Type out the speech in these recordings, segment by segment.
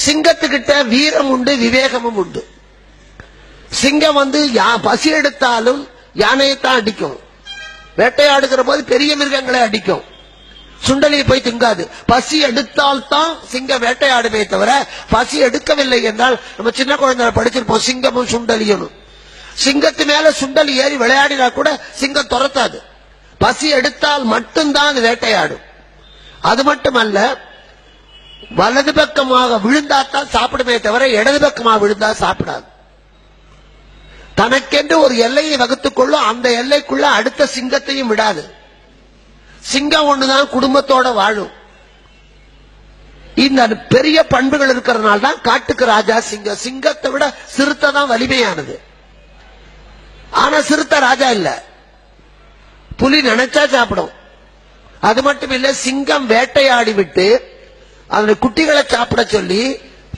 சிங்கத்துக்கிட்ட வீரம் உண்டு, விவேகமும் உண்டு. சிங்கம் பசி எடுத்தாலும் யானையைத்தான் அடிக்கும். வேட்டையாடுகிற போது பெரிய மிருகங்களை அடிக்கும், சுண்டலியை போய் திங்காது. பசி எடுத்தால்தான் சிங்கம் வேட்டையாடுமே தவிர பசி எடுக்கவில்லை என்றால், நம்ம சின்ன குழந்தை படிச்சிருப்போம் சிங்கமும் சுண்டலியும். சிங்கத்து மேல சுண்டலி ஏறி விளையாடினா கூட சிங்கம் துரத்தாது. பசி எடுத்தால் மட்டும்தான் வேட்டையாடும். அது மட்டுமல்ல, வலது பக்கமாக விழுந்தாத்தான் சாப்பிடுமே தவிர இடது பக்கமாக விழுந்தா சாப்பிடாது. தனக்கென்று ஒரு எல்லையை வகுத்துக் கொள்ளும், அந்த எல்லைக்குள்ள அடுத்த சிங்கத்தையும் விடாது. சிங்கம் ஒண்ணுதான் குடும்பத்தோட வாழும். இந்த பெரிய பண்புகள் இருக்கிறதுனால தான் காட்டுக்கு ராஜா சிங்கம். சிங்கத்தை விட சிறுத்தை தான் வலிமையானது. ஆனா சிறுத்தை ராஜா இல்ல, புலி நினைச்சா சாப்பிடும். அது மட்டும் இல்ல, சிங்கம் வேட்டையாடி விட்டு அதனுடைய குட்டிகளை சாப்பிட சொல்லி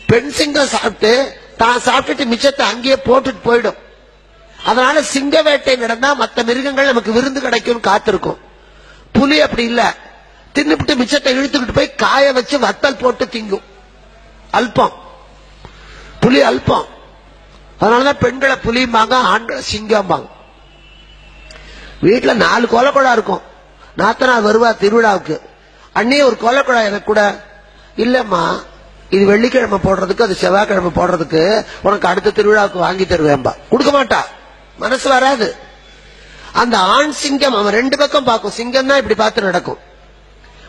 பெண் சிங்கம் சாப்பிட்டு தான் சாப்பிட்டுட்டு மிச்சத்தை அங்கேயே போட்டுட்டு போயிடும். அதனால சிங்க வேட்டை நடந்தா மற்ற மிருகங்கள் நமக்கு விருந்து கிடைக்கும் காத்திருக்கும். புலி அப்படி இல்ல, தின்னுபிட்டு மிச்சத்தை இழுத்துக்கிட்டு போய் காய வச்சு வத்தல் போட்டு திங்கும். அல்பம், புலி அல்பம். அதனாலதான் பெண்களை புலிம்பாங்க, ஆண்களை சிங்கம்பாங்க. வீட்டுல 4 கோலக்குழா இருக்கும். நாத்தனார் வருவா திருவிழாவுக்கு, அண்ணே ஒரு கோலக்குழா எனக்கு கூட. இல்லம்மா, இது வெள்ளிக்கிழமை போடுறதுக்கு, அது செவ்வாய்க்கிழமை போடுறதுக்கு, உனக்கு அடுத்த திருவிழாவுக்கு வாங்கி தருவேன்பா. கொடுக்க மாட்டா, மனசு வராது. அந்த ஆண் சிங்கம் அவன் 2 பக்கம் பார்க்கும். சிங்கம் தான் இப்படி பார்த்து நடக்கும்.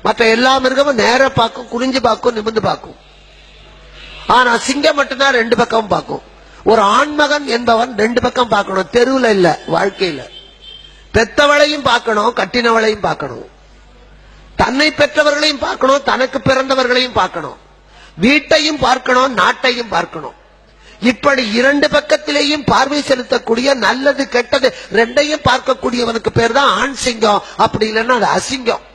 மற்ற எல்லா மிருகமும் நேர பார்க்கும், குனிஞ்சு பார்க்கும், நிமிந்து பார்க்கும். ஆனா சிங்கம் மட்டும்தான் 2 பக்கம் பார்க்கும். ஒரு ஆண்மகன் என்பவன் 2 பக்கம் பார்க்கணும். தெருவுல இல்ல, வாழ்க்கையில. பெத்தவளையும் பார்க்கணும், கட்டினவளையும் பார்க்கணும். தன்னை பெற்றவர்களையும் பார்க்கணும், தனக்கு பிறந்தவர்களையும் பார்க்கணும். வீட்டையும் பார்க்கணும், நாட்டையும் பார்க்கணும். இப்படி 2 பக்கத்திலேயும் பார்வை செலுத்தக்கூடிய, நல்லது கெட்டது 2ஐயும் பார்க்கக்கூடியவனுக்கு பேர் தான் ஆண் சிங்கம். அப்படி இல்லைன்னா அது அசிங்கம்.